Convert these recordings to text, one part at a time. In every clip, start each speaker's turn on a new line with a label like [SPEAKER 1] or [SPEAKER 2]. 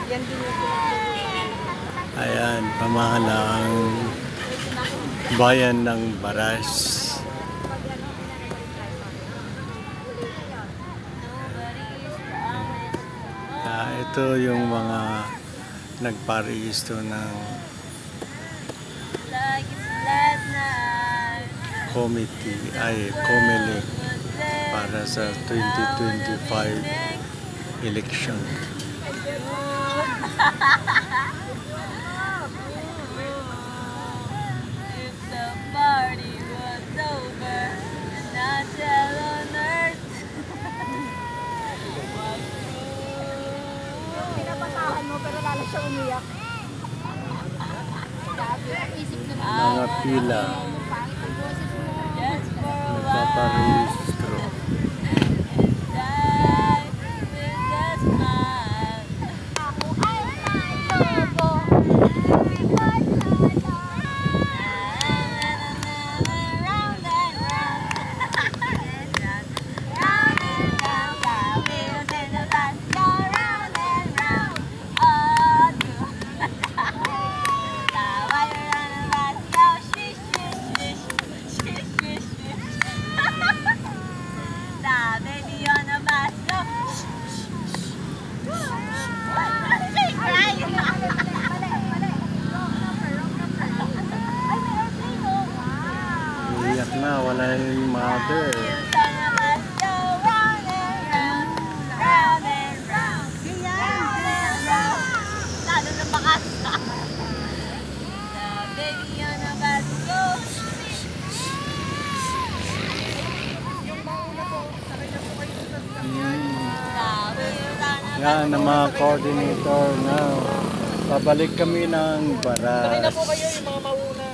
[SPEAKER 1] Yan din yung pinagpupuntahan.
[SPEAKER 2] Ayan, pamahalang bayan ng Baras. Ito yung mga nagparehisto ng committee ay COMELEC para sa 2025 election.
[SPEAKER 1] Pinapasahan mo pero lalo siya umiyak.
[SPEAKER 2] Mga pila nagpaparehistro. Iyak na, wala yung mother. Yan ang mga coordinator na pabalik kami ng Baras.
[SPEAKER 3] Sakay na po kayo yung mga mauna.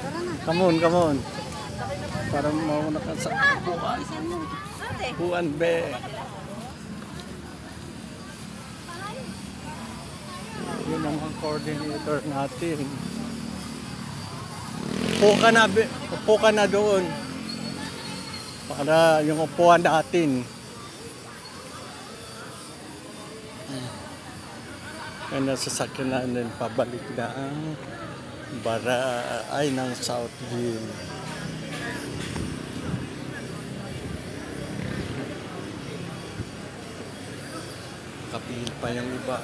[SPEAKER 2] Come on, come on. Para mauna ka sa upuan. Upuan, be. Yun ang mga coordinator natin. Upo ka na, be. Upo ka na doon. Para yung upuan natin. Kaya nasasakyan natin pabalik na ang ng Southville. Kapil pa yung iba.